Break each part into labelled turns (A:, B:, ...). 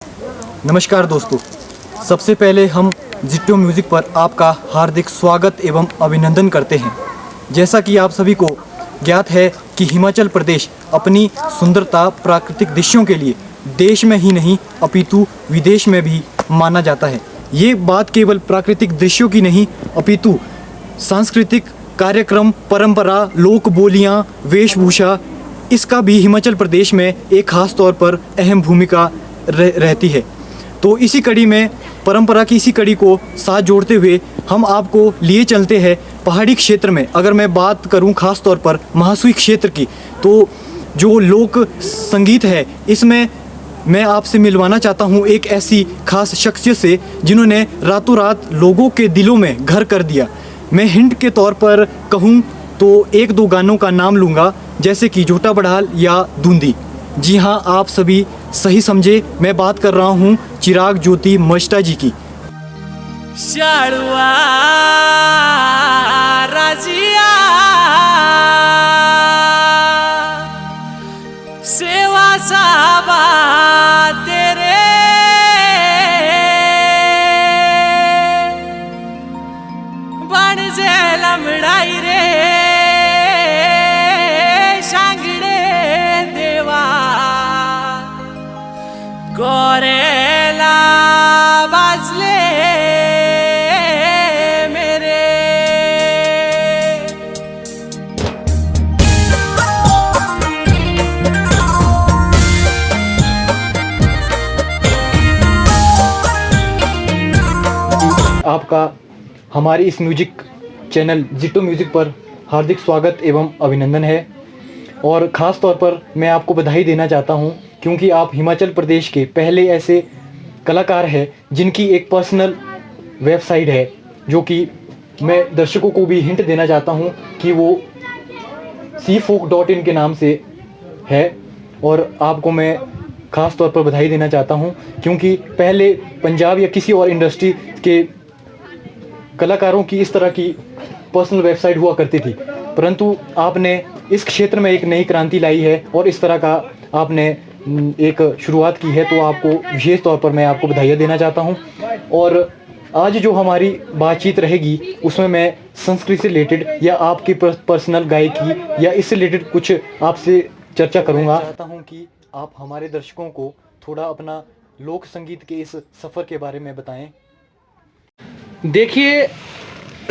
A: नमस्कार दोस्तों, सबसे पहले हम जिट्टो म्यूज़िक पर आपका हार्दिक स्वागत एवं अभिनंदन करते हैं। जैसा कि आप सभी को ज्ञात है कि हिमाचल प्रदेश अपनी सुंदरता प्राकृतिक दृश्यों के लिए देश में ही नहीं अपितु विदेश में भी माना जाता है। ये बात केवल प्राकृतिक दृश्यों की नहीं अपितु सांस्कृतिक कार्यक्रम, परंपरा, लोक बोलियाँ, वेशभूषा, इसका भी हिमाचल प्रदेश में एक खास तौर पर अहम भूमिका रहती है। तो इसी कड़ी में परंपरा की इसी कड़ी को साथ जोड़ते हुए हम आपको लिए चलते हैं पहाड़ी क्षेत्र में। अगर मैं बात करूं खास तौर पर महासुई क्षेत्र की, तो जो लोक संगीत है इसमें मैं आपसे मिलवाना चाहता हूं एक ऐसी खास शख्सियत से जिन्होंने रातों रात लोगों के दिलों में घर कर दिया। मैं हिंट के तौर पर कहूं तो एक दो गानों का नाम लूँगा, जैसे कि झूठा बड़ाल या दूंदी। जी हाँ, आप सभी सही समझे, मैं बात कर रहा हूँ चिराग ज्योति मस्ता जी की।
B: शाळुआ राजिया सेवा साबा तेरे बन जे लमड़ाई रे सांगड़े देवा गोरेला बाजले मेरे।
A: आपका हमारे इस म्यूजिक चैनल जिट्टो म्यूजिक पर हार्दिक स्वागत एवं अभिनंदन है। और ख़ास तौर पर मैं आपको बधाई देना चाहता हूं क्योंकि आप हिमाचल प्रदेश के पहले ऐसे कलाकार हैं जिनकी एक पर्सनल वेबसाइट है, जो कि मैं दर्शकों को भी हिंट देना चाहता हूं कि वो cfolk.in के नाम से है। और आपको मैं ख़ास तौर पर बधाई देना चाहता हूं क्योंकि पहले पंजाब या किसी और इंडस्ट्री के कलाकारों की इस तरह की पर्सनल वेबसाइट हुआ करती थी, परंतु आपने इस क्षेत्र में एक नई क्रांति लाई है और इस तरह का आपने एक शुरुआत की है, तो आपको विशेष तौर पर मैं आपको बधाई देना चाहता हूं। और आज जो हमारी बातचीत रहेगी उसमें मैं संस्कृत से रिलेटेड या आपकी पर्सनल गायकी या इससे रिलेटेड कुछ आपसे चर्चा करूंगा। चाहता हूं कि आप हमारे दर्शकों को थोड़ा अपना लोक संगीत के इस सफ़र के बारे में बताएं।
C: देखिए,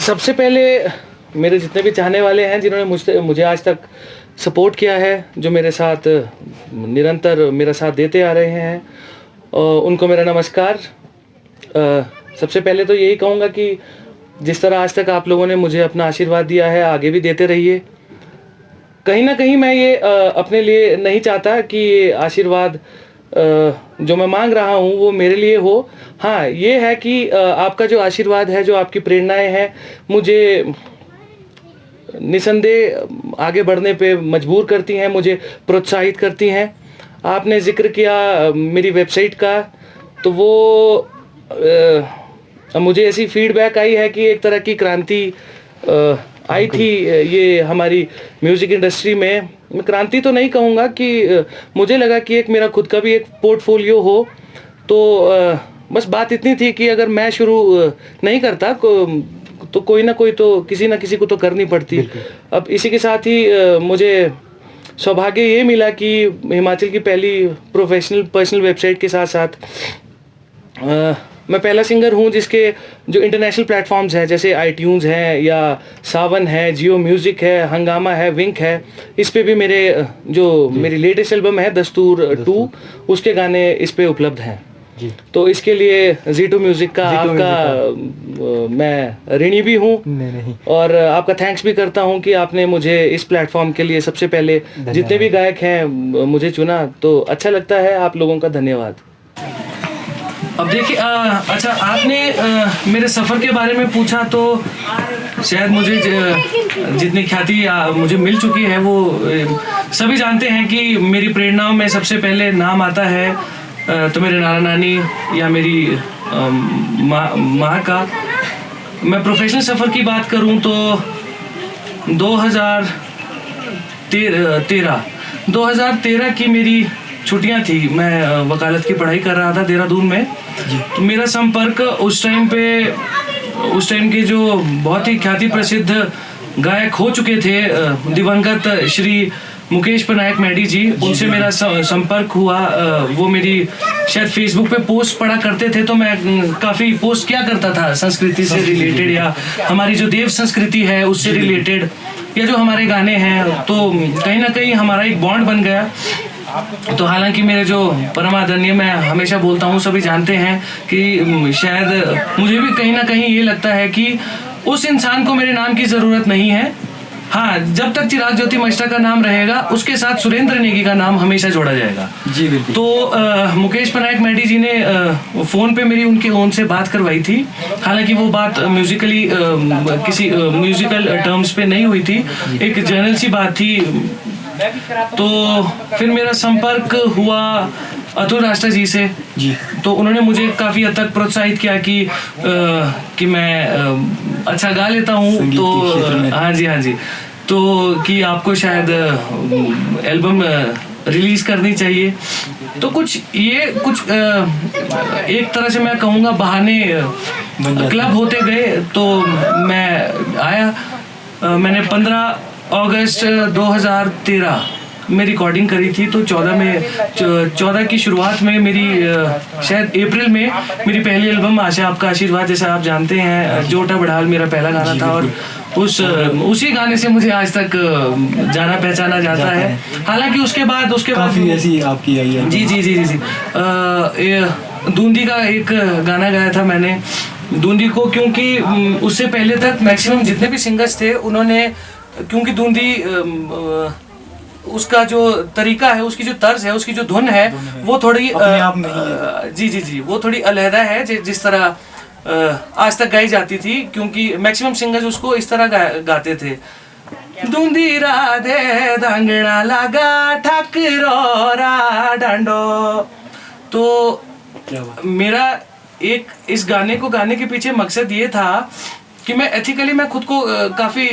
C: सबसे पहले मेरे जितने भी चाहने वाले हैं जिन्होंने मुझे आज तक सपोर्ट किया है, जो मेरे साथ निरंतर मेरा साथ देते आ रहे हैं, उनको मेरा नमस्कार। सबसे पहले तो यही कहूँगा कि जिस तरह आज तक आप लोगों ने मुझे अपना आशीर्वाद दिया है, आगे भी देते रहिए। कहीं ना कहीं मैं ये अपने लिए नहीं चाहता कि ये आशीर्वाद जो मैं मांग रहा हूँ वो मेरे लिए हो। हाँ, ये है कि आपका जो आशीर्वाद है, जो आपकी प्रेरणाएं हैं, मुझे निसंदेह आगे बढ़ने पे मजबूर करती हैं, मुझे प्रोत्साहित करती हैं। आपने जिक्र किया मेरी वेबसाइट का, तो वो मुझे ऐसी फीडबैक आई है कि एक तरह की क्रांति आई थी ये हमारी म्यूज़िक इंडस्ट्री में। मैं क्रांति तो नहीं कहूँगा, कि मुझे लगा कि एक मेरा खुद का भी एक पोर्टफोलियो हो। तो बस बात इतनी थी कि अगर मैं शुरू नहीं करता तो कोई ना कोई तो किसी ना किसी को तो करनी पड़ती। अब इसी के साथ ही मुझे सौभाग्य ये मिला कि हिमाचल की पहली प्रोफेशनल पर्सनल वेबसाइट के साथ साथ मैं पहला सिंगर हूँ जिसके जो इंटरनेशनल प्लेटफॉर्म्स हैं, जैसे iTunes है या सावन है, जियो म्यूज़िक है, हंगामा है, विंक है, इस पे भी मेरी लेटेस्ट एल्बम है दस्तूर 2, उसके गाने इस पे उपलब्ध हैं जी। तो इसके लिए जिट्टो म्यूज़िक का आपका मैं ऋणी भी हूँ और आपका थैंक्स भी करता हूँ कि आपने मुझे इस प्लेटफॉर्म के लिए सबसे पहले जितने भी गायक हैं मुझे चुना। तो अच्छा लगता है, आप लोगों का धन्यवाद। अब देखिए, अच्छा, आपने मेरे सफ़र के बारे में पूछा, तो शायद मुझे जितनी ख्याति मुझे मिल चुकी है वो सभी जानते हैं कि मेरी प्रेरणाओं में सबसे पहले नाम आता है तो मेरे नाना नानी या मेरी माँ का। मैं प्रोफेशनल सफ़र की बात करूं तो 2013 की मेरी छुट्टियां थी, मैं वकालत की पढ़ाई कर रहा था देहरादून में। तो मेरा संपर्क उस टाइम के जो बहुत ही ख्याति प्रसिद्ध गायक हो चुके थे, दिवंगत श्री मुकेश पनायक मैडी जी, उनसे मेरा संपर्क हुआ। वो मेरी शायद फेसबुक पे पोस्ट पढ़ा करते थे, तो मैं काफ़ी पोस्ट किया करता था संस्कृति से रिलेटेड, या हमारी जो देव संस्कृति है उससे रिलेटेड, या जो हमारे गाने हैं। तो कहीं ना कहीं हमारा एक बॉन्ड बन गया। तो हालांकि मेरे जो परम आदरणीय, मैं हमेशा बोलता हूँ, सभी जानते हैं कि शायद मुझे भी कहीं ना कहीं ये लगता है कि उस इंसान को मेरे नाम की ज़रूरत नहीं है। हाँ, जब तक चिराग ज्योति मजिस्ट्रा का नाम रहेगा, उसके साथ सुरेंद्र नेगी का नाम हमेशा जोड़ा जाएगा।
A: जी बिल्कुल।
C: तो मुकेश पनायक मैडी जी ने फ़ोन पे मेरी उनके ओन से बात करवाई थी। हालांकि वो बात म्यूजिकली किसी म्यूजिकल टर्म्स पे नहीं हुई थी, एक जनरल सी बात थी। तो फिर मेरा संपर्क हुआ अतुल राष्ट्र जी से।
A: जी।
C: तो उन्होंने मुझे काफ़ी हद तक प्रोत्साहित किया कि मैं अच्छा गा लेता हूँ। तो हाँ जी, तो कि आपको शायद एल्बम रिलीज़ करनी चाहिए। तो कुछ एक तरह से मैं कहूँगा बहाने क्लब होते गए। तो मैं आया, मैंने 15 अगस्त 2013 में रिकॉर्डिंग करी थी। तो 14 की शुरुआत में मेरी शायद अप्रैल में मेरी पहली एल्बम आशा आपका आशीर्वाद, जैसा आप जानते हैं, जोटा बढ़ाल मेरा पहला गाना था। और उसी गाने से मुझे आज तक जाना पहचाना जाता है। हालांकि उसके बाद
A: काफी ऐसी आपकी आई है।
C: जी। दूंदी का एक गाना गाया था मैंने, दूंदी को, क्योंकि उससे पहले तक मैक्सिमम जितने भी सिंगर्स थे उन्होंने, क्योंकि दूंदी उसका जो तरीका है, उसकी जो तर्ज है, उसकी जो धुन है, वो थोड़ी
A: अपने आप में ही
C: जी, वो थोड़ी अलहदा है जिस तरह आज तक गाई जाती थी, क्योंकि मैक्सिमम सिंगर्स उसको इस तरह गाते थे। दूंदी राधे दांगना लगा ठकरोरा डांडो। तो मेरा एक इस गाने को गाने के पीछे मकसद ये था कि मैं खुद को काफ़ी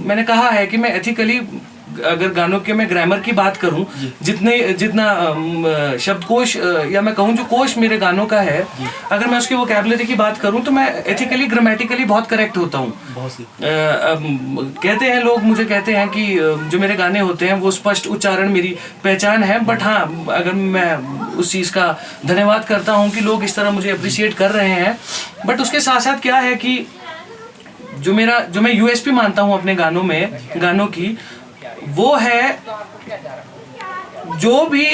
C: मैंने कहा है कि मैं एथिकली, अगर गानों के मैं ग्रामर की बात करूं, जितना शब्दकोश या मैं कहूं जो कोश मेरे गानों का है, अगर मैं उसकी वोकैबुलरी की बात करूं तो मैं एथिकली ग्रामेटिकली बहुत करेक्ट होता हूं। कहते हैं लोग, मुझे कहते हैं कि जो मेरे गाने होते हैं वो स्पष्ट उच्चारण मेरी पहचान है। बट हाँ, अगर मैं उस चीज़ का धन्यवाद करता हूँ कि लोग इस तरह मुझे अप्रिशिएट कर रहे हैं। बट उसके साथ साथ क्या है कि जो मैं यूएसपी मानता हूँ अपने गानों की, वो है जो भी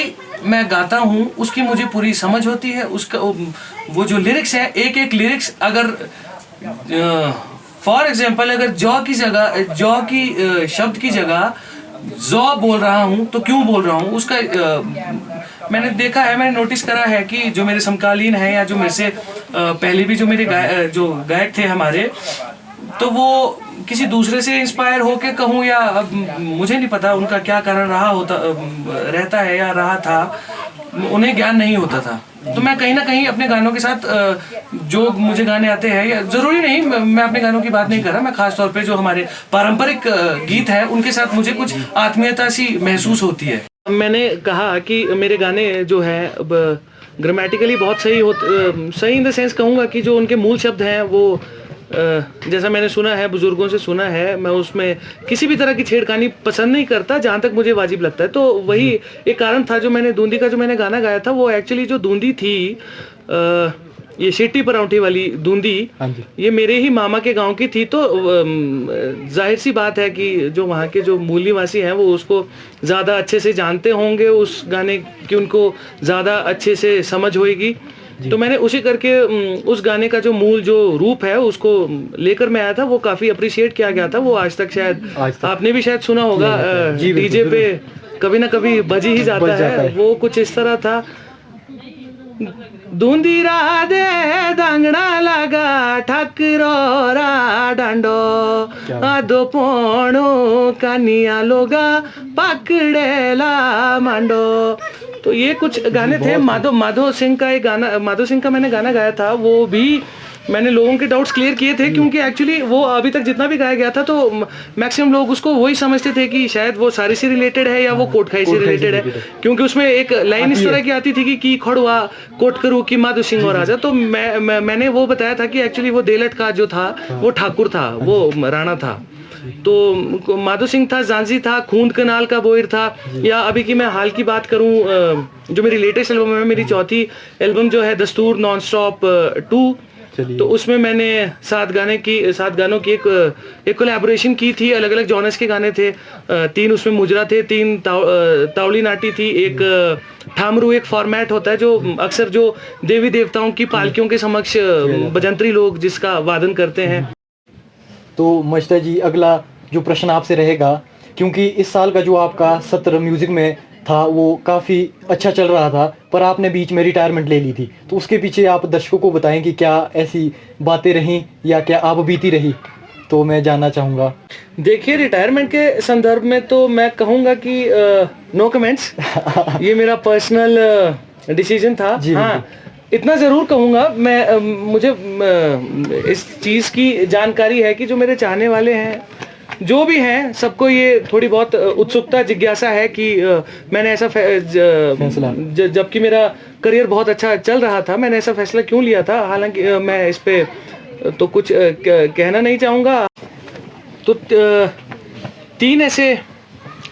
C: मैं गाता हूँ उसकी मुझे पूरी समझ होती है। उसका वो जो लिरिक्स है, एक लिरिक्स, अगर फॉर एग्जांपल अगर जौ की शब्द की जगह जौ बोल रहा हूँ तो क्यों बोल रहा हूँ, उसका मैंने देखा है, मैंने नोटिस करा है कि जो मेरे समकालीन हैं या जो मेरे से पहले भी जो मेरे जो गायक थे हमारे, तो वो किसी दूसरे से इंस्पायर होके कहूँ या मुझे नहीं पता उनका क्या कारण रहता है या रहा था, उन्हें ज्ञान नहीं होता था। तो मैं कहीं ना कहीं अपने गानों के साथ जो मुझे गाने आते हैं, या ज़रूरी नहीं मैं अपने गानों की बात नहीं कर रहा, मैं खास तौर पे जो हमारे पारंपरिक गीत हैं उनके साथ मुझे कुछ आत्मीयता सी महसूस होती है। मैंने कहा कि मेरे गाने जो हैं ग्रामेटिकली बहुत सही इन द सेंस कहूँगा कि जो उनके मूल शब्द हैं वो जैसा मैंने सुना है, बुजुर्गों से सुना है, मैं उसमें किसी भी तरह की छेड़खानी पसंद नहीं करता जहाँ तक मुझे वाजिब लगता है। तो वही एक कारण था जो मैंने दूंदी का जो मैंने गाना गाया था, वो एक्चुअली जो दूंदी थी, ये शेट्टी परौंठी वाली दूंदी, ये मेरे ही मामा के गांव की थी। तो जाहिर सी बात है कि जो वहाँ के जो मूल निवासी हैं वो उसको ज़्यादा अच्छे से जानते होंगे, उस गाने की उनको ज़्यादा अच्छे से समझ होएगी। तो मैंने उसी करके उस गाने का जो मूल जो रूप है उसको लेकर मैं आया था। वो काफ़ी अप्रिशिएट किया गया था। वो आज तक शायद आपने भी शायद सुना होगा, डीजे पे कभी ना कभी बज ही जाता है। वो कुछ इस तरह था, दूंदी राधे दांगना लगा ठाकरोरा डांडो, आदो पोणो कानिया लोगा पकड़ेला मांडो। तो ये कुछ गाने थे। माधो सिंह का मैंने गाना गाया था, वो भी मैंने लोगों के डाउट्स क्लियर किए थे, क्योंकि एक्चुअली वो अभी तक जितना भी गाया गया था तो मैक्सिमम लोग उसको वही समझते थे कि शायद वो सारी से रिलेटेड है या वो कोटखाई से रिलेटेड है, क्योंकि उसमें एक लाइन इस तरह की आती थी कि खड़ुआ कोट करू की माधो सिंह और राजा। तो मैंने वो बताया था कि एक्चुअली वो देलट का जो था वो ठाकुर था, वो राणा था। तो माधो सिंह था, झांसी था, खूंद कनाल का बोयर था। या अभी की मैं हाल की बात करूं, जो मेरी लेटेस्ट एल्बम है, मेरी चौथी एल्बम जो है दस्तूर नॉन स्टॉप 2, तो उसमें मैंने 7 गानों की एक कोलैबोरेशन की थी। अलग अलग जॉनर्स के गाने थे, 3 उसमें मुजरा थे, 3 तावली नाटी थी, एक ठामरू एक फॉर्मेट होता है जो अक्सर जो देवी देवताओं की पालकियों के समक्ष बजंतरी लोग जिसका वादन करते हैं।
A: तो मजदा जी, अगला जो प्रश्न आपसे रहेगा, क्योंकि इस साल का जो आपका सत्र म्यूज़िक में था वो काफ़ी अच्छा चल रहा था, पर आपने बीच में रिटायरमेंट ले ली थी, तो उसके पीछे आप दर्शकों को बताएं कि क्या ऐसी बातें रहीं या क्या आप बीती रही, तो मैं जानना चाहूँगा।
C: देखिए, रिटायरमेंट के संदर्भ में तो मैं कहूँगा कि नो कमेंट्स, ये मेरा पर्सनल डिसीजन था। हाँ, इतना ज़रूर कहूँगा, मुझे इस चीज़ की जानकारी है कि जो मेरे चाहने वाले हैं, जो भी हैं, सबको ये थोड़ी बहुत उत्सुकता जिज्ञासा है कि मैंने ऐसा फैसला, जबकि मेरा करियर बहुत अच्छा चल रहा था, मैंने ऐसा फैसला क्यों लिया था। हालांकि मैं इस पे तो कुछ कहना नहीं चाहूँगा। तो 3 ऐसे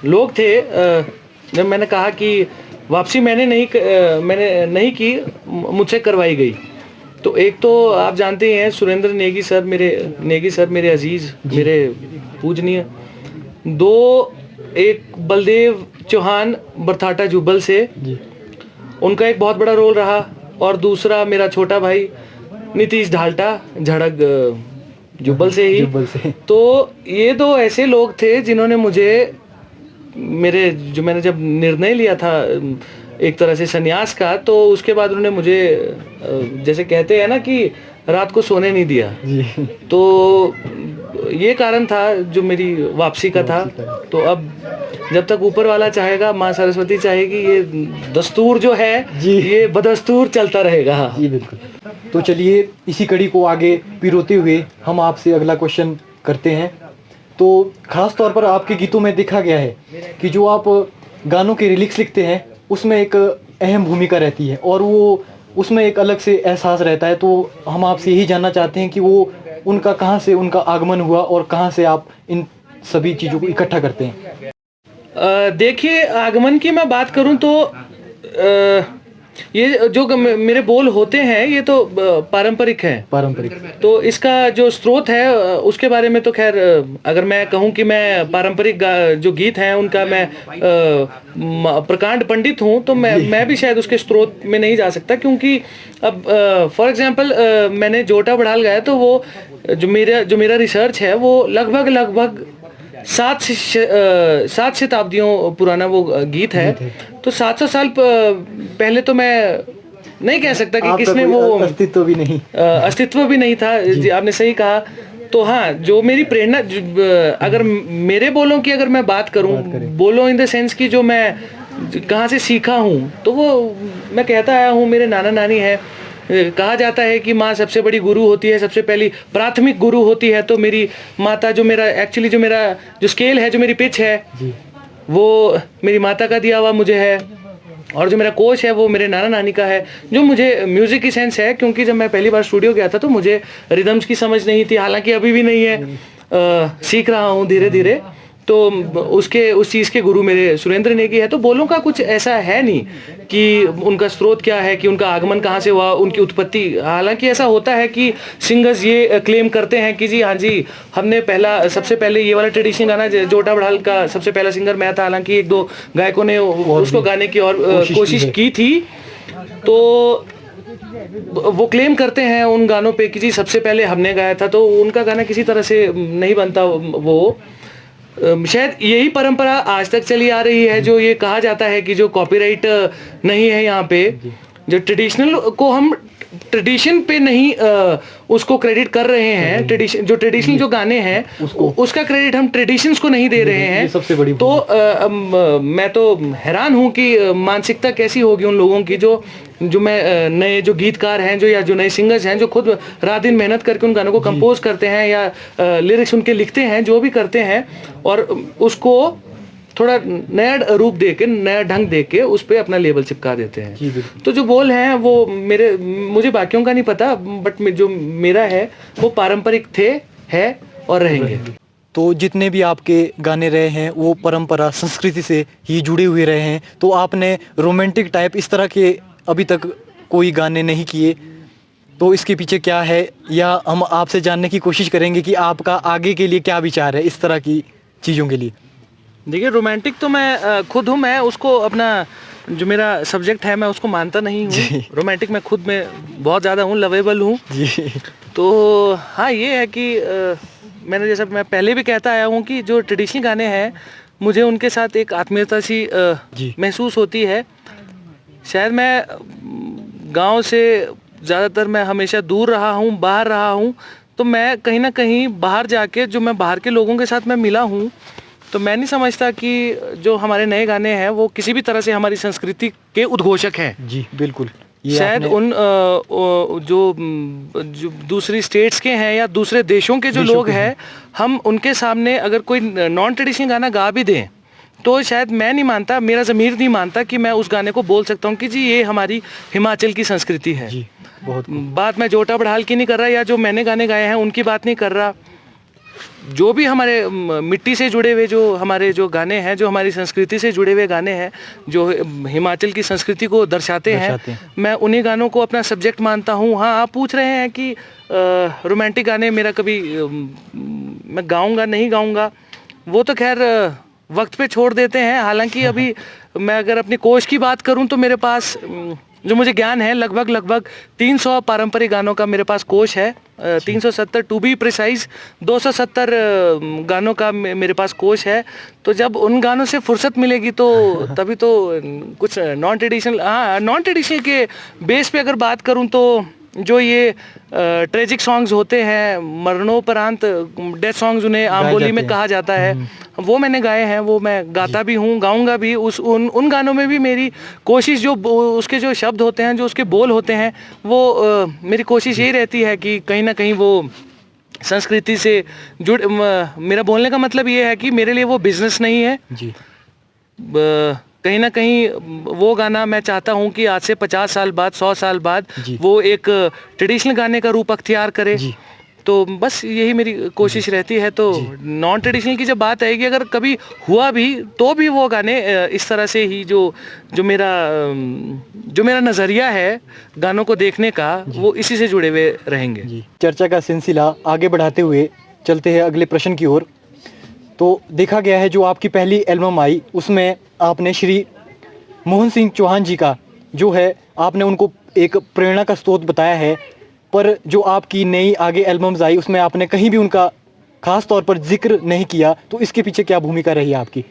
C: लोग थे, जब मैंने कहा कि वापसी मैंने नहीं की, मुझसे करवाई गई। तो एक तो आप जानते हैं सुरेंद्र नेगी सर मेरे अजीज, मेरे पूजनीय। 2 एक बलदेव चौहान बरथाटा जुब्बल से, उनका एक बहुत बड़ा रोल रहा। और दूसरा मेरा छोटा भाई नीतीश ढाल्टा झड़क जुब्बल से ही। तो ये 2 ऐसे लोग थे जिन्होंने मुझे मैंने जब निर्णय लिया था एक तरह से संन्यास का, तो उसके बाद उन्होंने मुझे जैसे कहते हैं ना कि रात को सोने नहीं दिया। तो ये कारण था जो मेरी वापसी का था। तो अब जब तक ऊपर वाला चाहेगा, माँ सरस्वती चाहेगी, ये दस्तूर जो है ये बदस्तूर चलता रहेगा।
A: जी बिल्कुल। तो चलिए इसी कड़ी को आगे पिरोते हुए हम आपसे अगला क्वेश्चन करते हैं। तो ख़ास तौर पर आपके गीतों में देखा गया है कि जो आप गानों के लिरिक्स लिखते हैं उसमें एक अहम भूमिका रहती है और वो उसमें एक अलग से एहसास रहता है। तो हम आपसे यही जानना चाहते हैं कि वो उनका कहाँ से उनका आगमन हुआ और कहाँ से आप इन सभी चीज़ों को इकट्ठा करते हैं।
C: देखिए, आगमन की मैं बात करूं तो ये जो मेरे बोल होते हैं ये तो पारंपरिक है। तो इसका जो स्रोत है उसके बारे में तो खैर अगर मैं कहूं कि मैं पारंपरिक जो गीत हैं उनका मैं प्रकांड पंडित हूं, तो मैं भी शायद उसके स्रोत में नहीं जा सकता। क्योंकि अब फॉर एग्जांपल मैंने जोटा बढ़ाल गाया, तो वो जो मेरा रिसर्च है वो लगभग 7 शताब्दियों पुराना वो गीत है। तो 700 साल पहले तो मैं नहीं कह सकता कि किसने वो अस्तित्व भी नहीं था। आपने सही कहा। तो हाँ, जो मेरी प्रेरणा, अगर मेरे बोलों की अगर मैं बात करूं, बोलो इन द सेंस की जो मैं कहाँ से सीखा हूं, तो वो मैं कहता आया हूं मेरे नाना नानी है। कहा जाता है कि माँ सबसे बड़ी गुरु होती है, सबसे पहली प्राथमिक गुरु होती है। तो मेरी माता जो मेरा जो स्केल है, जो मेरी पिच है, वो मेरी माता का दिया हुआ मुझे है। और जो मेरा कोच है वो मेरे नाना नानी का है, जो मुझे म्यूज़िक की सेंस है। क्योंकि जब मैं पहली बार स्टूडियो गया था तो मुझे रिदम्स की समझ नहीं थी, हालांकि अभी भी नहीं है, सीख रहा हूँ धीरे धीरे। तो उस चीज़ के गुरु मेरे सुरेंद्र नेगी है। तो बोलों का कुछ ऐसा है नहीं कि उनका स्रोत क्या है, कि उनका आगमन कहाँ से हुआ, उनकी उत्पत्ति। हालांकि ऐसा होता है कि सिंगर्स ये क्लेम करते हैं कि जी हाँ जी, हमने सबसे पहले ये वाला ट्रेडिशन गाना, जोटा बढ़ाल का सबसे पहला सिंगर मैं था। हालांकि 1-2 गायकों ने उसको गाने की और कोशिश की थी। तो वो क्लेम करते हैं उन गानों पे कि जी सबसे पहले हमने गाया था। तो उनका गाना किसी तरह से नहीं बनता। वो शायद यही परंपरा आज तक चली आ रही है, जो ये कहा जाता है कि जो कॉपीराइट नहीं है यहाँ पे, जो ट्रेडिशनल को हम ट्रेडिशन पे नहीं उसको क्रेडिट कर रहे हैं, ट्रेडिशन जो ट्रेडिशनल जो गाने हैं उसका क्रेडिट हम ट्रेडिशंस को नहीं दे रहे हैं।
A: सबसे बड़ी
C: तो मैं तो हैरान हूं कि मानसिकता कैसी होगी उन लोगों की जो मैं नए जो गीतकार हैं जो या जो नए सिंगर्स हैं जो खुद रात दिन मेहनत करके उन गानों को कंपोज करते हैं या लिरिक्स उनके लिखते हैं, जो भी करते हैं और उसको थोड़ा नया रूप दे के, नया ढंग दे के उस पर अपना लेबल चिपका देते हैं। तो जो बोल हैं वो मुझे बाकियों का नहीं पता, बट जो मेरा है वो पारंपरिक थे, है और रहेंगे।
A: तो जितने भी आपके गाने रहे हैं वो परंपरा संस्कृति से ही जुड़े हुए रहे हैं। तो आपने रोमांटिक टाइप इस तरह के अभी तक कोई गाने नहीं किए, तो इसके पीछे क्या है, या हम आपसे जानने की कोशिश करेंगे कि आपका आगे के लिए क्या विचार है इस तरह की चीज़ों के लिए।
C: देखिए रोमांटिक तो मैं खुद हूँ, मैं उसको अपना जो मेरा सब्जेक्ट है मैं उसको मानता नहीं हूँ। रोमांटिक मैं खुद में बहुत ज़्यादा हूँ, लवेबल हूँ जी। तो हाँ ये है कि मैंने जैसा मैं पहले भी कहता आया हूँ कि जो ट्रेडिशनल गाने हैं मुझे उनके साथ एक आत्मीयता सी महसूस होती है। शायद मैं गांव से ज़्यादातर मैं हमेशा दूर रहा हूँ, बाहर रहा हूँ, तो मैं कहीं ना कहीं बाहर जाके जो मैं बाहर के लोगों के साथ मैं मिला हूँ, तो मैं नहीं समझता कि जो हमारे नए गाने हैं वो किसी भी तरह से हमारी संस्कृति के उद्घोषक हैं। जी बिल्कुल। शायद उन जो दूसरी स्टेट्स के हैं या दूसरे देशों के जो लोग हैं, हम उनके सामने अगर कोई नॉन ट्रेडिशनल गाना गा भी दें तो शायद मैं नहीं मानता, मेरा ज़मीर नहीं मानता कि मैं उस गाने को बोल सकता हूँ कि जी ये हमारी हिमाचल की संस्कृति है। जी बहुत बात मैं जोटा बढ़ाल की नहीं कर रहा, या जो मैंने गाने गाए हैं उनकी बात नहीं कर रहा। जो भी हमारे मिट्टी से जुड़े हुए जो हमारे जो गाने हैं, जो हमारी संस्कृति से जुड़े हुए गाने हैं, जो हिमाचल की संस्कृति को दर्शाते हैं, मैं उन्हीं गानों को अपना सब्जेक्ट मानता हूँ। हाँ, आप पूछ रहे हैं कि रोमांटिक गाने मेरा कभी मैं गाऊंगा नहीं गाऊंगा, वो तो खैर वक्त पे छोड़ देते हैं। हालांकि अभी मैं अगर अपनी कोश की बात करूं तो मेरे पास जो मुझे ज्ञान है लगभग 300 पारंपरिक गानों का मेरे पास कोश है। 370 टू बी प्रिसाइज, 270 गानों का मेरे पास कोश है। तो जब उन गानों से फुर्सत मिलेगी तो तभी तो कुछ नॉन ट्रेडिशनल के बेस पे अगर बात करूं तो जो ये ट्रेजिक सॉन्ग्स होते हैं, मरणोपरांत डेथ सॉन्ग्स उन्हें आम बोली में कहा जाता है, वो मैंने गाए हैं, वो मैं गाता भी हूँ, गाऊंगा भी। उन गानों में भी मेरी कोशिश, जो उसके जो शब्द होते हैं, जो उसके बोल होते हैं, वो मेरी कोशिश यही रहती है कि कहीं ना कहीं वो संस्कृति से मेरा बोलने का मतलब ये है कि मेरे लिए वो बिजनेस नहीं है जी। कहीं ना कहीं वो गाना मैं चाहता हूँ कि आज से 50 साल बाद, 100 साल बाद वो एक ट्रेडिशनल गाने का रूप अख्तियार करे। तो बस यही मेरी कोशिश रहती है। तो नॉन ट्रेडिशनल की जब बात आएगी, अगर कभी हुआ भी तो भी वो गाने इस तरह से ही जो मेरा नज़रिया है गानों को देखने का, वो इसी से जुड़े हुए रहेंगे।
A: चर्चा का सिलसिला आगे बढ़ाते हुए चलते हैं अगले प्रश्न की ओर। तो देखा गया है जो आपकी पहली एल्बम आई उसमें आपने श्री मोहन सिंह चौहान जी का जो है, आपने उनको एक प्रेरणा का स्रोत बताया है, पर जो आपकी नई आगे एल्बम्स आई उसमें आपने कहीं भी उनका खास तौर पर जिक्र नहीं किया, तो इसके पीछे क्या भूमिका रही है आपकी?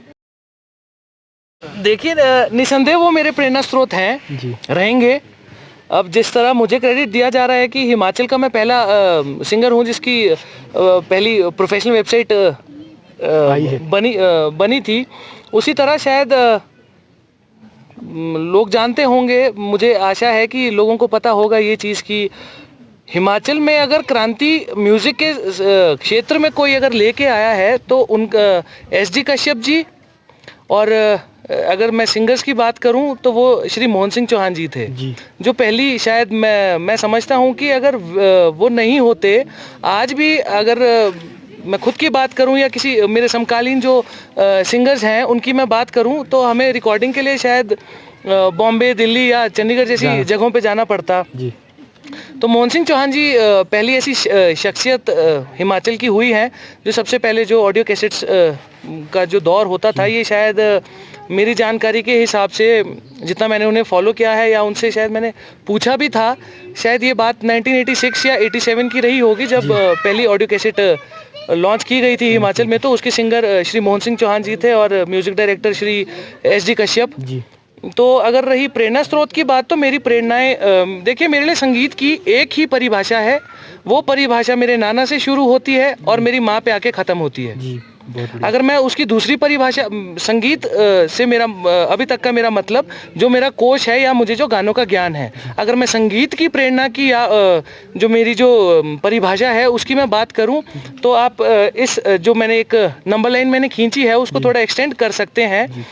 C: देखिए निसंदेह वो मेरे प्रेरणा स्रोत हैं जी, रहेंगे। अब जिस तरह मुझे क्रेडिट दिया जा रहा है कि हिमाचल का मैं पहला सिंगर हूँ जिसकी पहली प्रोफेशनल वेबसाइट बनी थी, उसी तरह शायद लोग जानते होंगे, मुझे आशा है कि लोगों को पता होगा ये चीज़ कि हिमाचल में अगर क्रांति म्यूज़िक के क्षेत्र में कोई अगर लेके आया है तो उनका एस.डी. कश्यप जी, और अगर मैं सिंगर्स की बात करूं तो वो श्री मोहन सिंह चौहान जी थे जी। जो पहली, शायद मैं समझता हूं कि अगर वो नहीं होते, आज भी अगर मैं खुद की बात करूं या किसी मेरे समकालीन जो सिंगर्स हैं उनकी मैं बात करूं, तो हमें रिकॉर्डिंग के लिए शायद बॉम्बे, दिल्ली या चंडीगढ़ जैसी जगहों पे जाना पड़ता जी। तो मोहन सिंह चौहान जी पहली ऐसी शख्सियत हिमाचल की हुई है जो सबसे पहले जो ऑडियो कैसेट्स का जो दौर होता था, ये शायद मेरी जानकारी के हिसाब से जितना मैंने उन्हें फॉलो किया है या उनसे शायद मैंने पूछा भी था, शायद ये बात 1986 या 87 की रही होगी जब पहली ऑडियो कैसेट लॉन्च की गई थी हिमाचल में। तो उसके सिंगर श्री मोहन सिंह चौहान जी थे और music director Shri S D. Kashyap ji. तो अगर रही प्रेरणा स्रोत की बात, तो मेरी प्रेरणाएं देखिए, मेरे लिए संगीत की एक ही परिभाषा है। वो परिभाषा मेरे नाना से शुरू होती है और मेरी माँ पे आके ख़त्म होती है।
A: जी, बहुत बढ़िया।
C: अगर मैं उसकी दूसरी परिभाषा, संगीत से मेरा अभी तक का मेरा मतलब जो मेरा कोश है या मुझे जो गानों का ज्ञान है, अगर मैं संगीत की प्रेरणा की या जो मेरी जो परिभाषा है उसकी मैं बात करूं, तो आप इस जो मैंने एक नंबर लाइन मैंने खींची है उसको थोड़ा एक्सटेंड कर सकते हैं।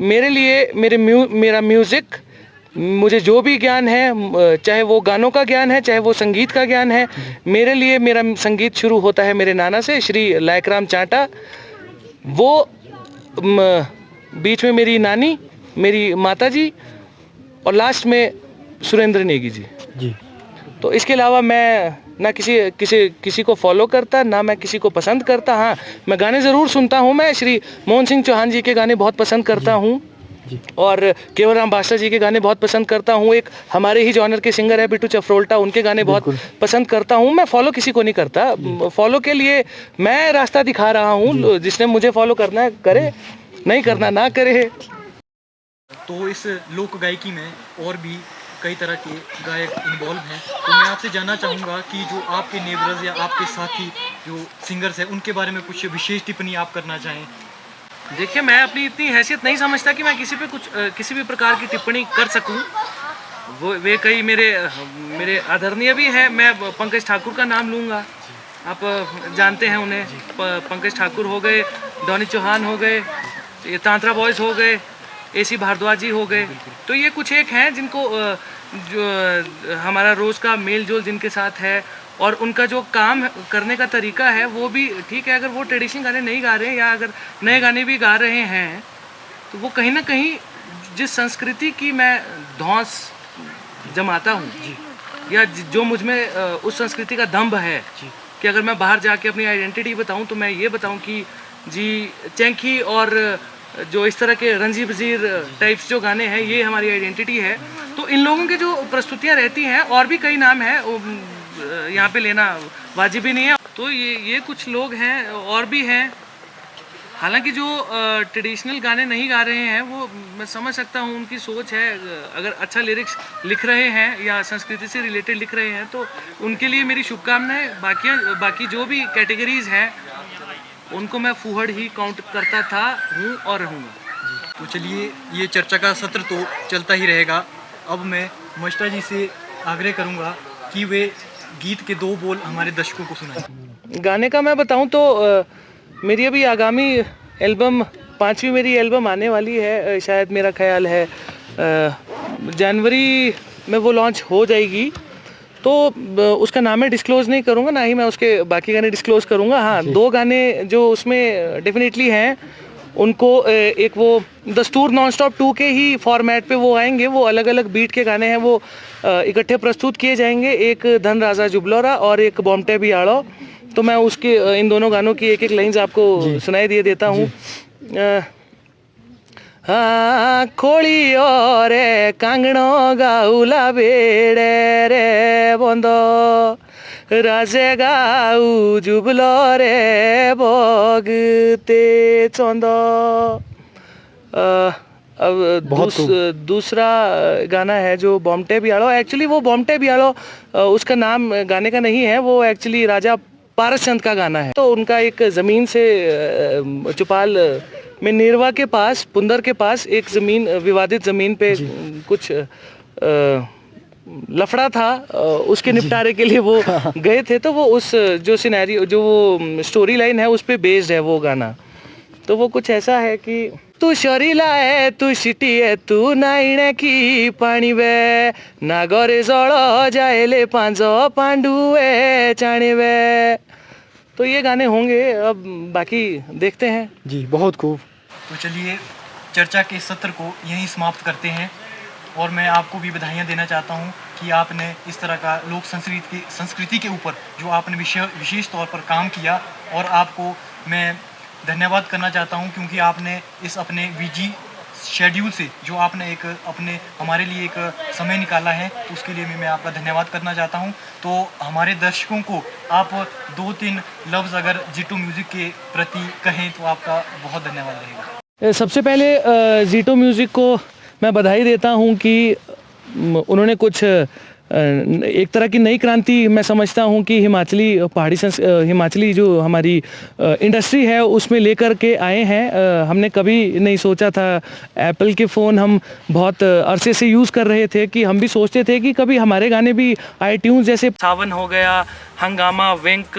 C: मेरे लिए मेरा म्यूज़िक, मुझे जो भी ज्ञान है, चाहे वो गानों का ज्ञान है, चाहे वो संगीत का ज्ञान है, मेरे लिए मेरा संगीत शुरू होता है मेरे नाना से, श्री लायकराम चांटा। वो बीच में मेरी नानी, मेरी माताजी, और लास्ट में सुरेंद्र नेगी जी।
A: जी,
C: तो इसके अलावा मैं ना किसी को फॉलो करता, ना मैं किसी को पसंद करता। हाँ, मैं गाने ज़रूर सुनता हूँ। मैं श्री मोहन सिंह चौहान जी के गाने बहुत पसंद करता हूँ और केवल राम बादशाह जी के गाने बहुत पसंद करता हूँ। एक हमारे ही जॉनर के सिंगर है बिट्टू चफरोल्टा, उनके गाने बहुत पसंद करता हूँ। मैं फॉलो किसी को नहीं करता। फॉलो के लिए मैं रास्ता दिखा रहा हूँ, जिसने मुझे फॉलो करना है करे, नहीं करना ना करे।
A: तो इस लोक गायकी में और भी कई तरह के गायक इन्वॉल्व हैं, तो मैं आपसे जानना चाहूँगा कि जो आपके नेबर्स या आपके साथी जो सिंगर्स हैं उनके बारे में कुछ विशेष टिप्पणी आप करना चाहें।
C: देखिए, मैं अपनी इतनी हैसियत नहीं समझता कि मैं किसी पे कुछ किसी भी प्रकार की टिप्पणी कर सकूं। वे कई मेरे आदरणीय भी हैं। मैं पंकज ठाकुर का नाम लूँगा, आप जानते हैं उन्हें। पंकज ठाकुर हो गए, डॉनी चौहान हो गए, ये तांत्रा बॉयज़ हो गए, AC भारद्वाज जी हो गए। तो ये कुछ एक हैं जिनको जो हमारा रोज़ का मेल जोल जिनके साथ है, और उनका जो काम करने का तरीका है वो भी ठीक है। अगर वो ट्रेडिशनल गाने नहीं गा रहे हैं या अगर नए गाने भी गा रहे हैं, तो वो कहीं ना कहीं जिस संस्कृति की मैं धौंस जमाता हूँ या जो मुझ में उस संस्कृति का दम्भ है कि अगर मैं बाहर जाके अपनी आइडेंटिटी बताऊँ, तो मैं ये बताऊँ कि जी चैंकी और जो इस तरह के रंजी वजीर टाइप्स जो गाने हैं, ये हमारी आइडेंटिटी है। तो इन लोगों की जो प्रस्तुतियाँ रहती हैं, और भी कई नाम हैं, यहाँ पे लेना वाजिब ही नहीं है। तो ये कुछ लोग हैं, और भी हैं। हालांकि जो ट्रेडिशनल गाने नहीं गा रहे हैं, वो मैं समझ सकता हूँ, उनकी सोच है। अगर अच्छा लिरिक्स लिख रहे हैं या संस्कृति से रिलेटेड लिख रहे हैं, तो उनके लिए मेरी शुभकामनाएं। बाकी जो भी कैटेगरीज हैं, उनको मैं फूहड़ ही काउंट करता था, हूँ और रहूँगा।
A: तो चलिए, ये चर्चा का सत्र तो चलता ही रहेगा। अब मैं मस्टा जी से आग्रह करूँगा कि वे गीत के 2 बोल हमारे दर्शकों को सुनाएं।
C: गाने का मैं बताऊं तो मेरी अभी आगामी एल्बम, 5वीं मेरी एल्बम आने वाली है। शायद मेरा ख्याल है जनवरी में वो लॉन्च हो जाएगी। तो उसका नाम मैं डिस्क्लोज़ नहीं करूँगा, ना ही मैं उसके बाकी गाने डिस्क्लोज़ करूँगा। हाँ, 2 गाने जो उसमें डेफिनेटली हैं, उनको एक वो दस्तूर नॉन स्टॉप 2 के ही फॉर्मेट पे वो आएंगे। वो अलग अलग बीट के गाने हैं, वो इकट्ठे प्रस्तुत किए जाएंगे। एक धन राजा जुबलोरा और एक बॉम्टे बियाड़ो। तो मैं उसके इन दोनों गानों की एक लाइन्स आपको सुनाई दिए देता हूँ। हाँ, खोली और कांगड़ो गाउला बेड़े रे बंदो, राजे गाऊ जुबलो रे बगते चंदो। अब दूसरा गाना है जो बॉम्टे बियाड़ो। एक्चुअली वो बॉम्टे बियाड़ो उसका नाम गाने का नहीं है, वो एक्चुअली राजा पारसचंद का गाना है। तो उनका एक ज़मीन से चौपाल में नेरवा के पास, पुंदर के पास एक ज़मीन, विवादित ज़मीन पे कुछ लफड़ा था, उसके निपटारे के लिए वो गए थे। तो वो उस जो सिनेरियो, जो वो स्टोरी लाइन है, उस पे बेस्ड है वो गाना। तो वो कुछ ऐसा है कि तू शरीला है, तू सिटी है, तू नाइणे की पानी वे, नागरे जड़ जाएले पांजो पांडुए चाणी वे। तो ये गाने होंगे, अब बाकी देखते हैं।
A: जी, बहुत खूब। तो चलिए, चर्चा के सत्र को यहीं समाप्त करते हैं, और मैं आपको भी बधाइयाँ देना चाहता हूँ कि आपने इस तरह का लोक संस्कृति के ऊपर जो आपने विशेष तौर पर काम किया, और आपको मैं धन्यवाद करना चाहता हूँ क्योंकि आपने इस अपने बिजी शेड्यूल से जो आपने एक अपने हमारे लिए एक समय निकाला है, उसके लिए मैं आपका धन्यवाद करना चाहता हूँ। तो हमारे दर्शकों को आप 2-3 लफ्ज़ अगर G2 म्यूज़िक के प्रति कहें तो आपका बहुत धन्यवाद रहेगा।
C: सबसे पहले G2 म्यूज़िक को मैं बधाई देता हूँ कि उन्होंने कुछ एक तरह की नई क्रांति मैं समझता हूँ कि हिमाचली जो हमारी इंडस्ट्री है उसमें लेकर के आए हैं। हमने कभी नहीं सोचा था, एप्पल के फ़ोन हम बहुत अरसे से यूज़ कर रहे थे कि हम भी सोचते थे कि कभी हमारे गाने भी आईट्यून्स जैसे सावन हो गया, हंगामा, विंक,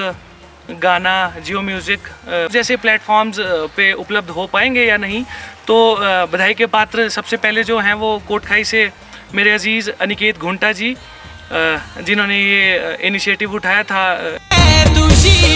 C: गाना, जियो म्यूज़िक जैसे प्लेटफॉर्म्स पे उपलब्ध हो पाएंगे या नहीं। तो बधाई के पात्र सबसे पहले जो हैं वो कोटखाई से मेरे अजीज़ अनिकेत घुंटा जी, जिन्होंने ये इनिशिएटिव उठाया था।
B: तुझी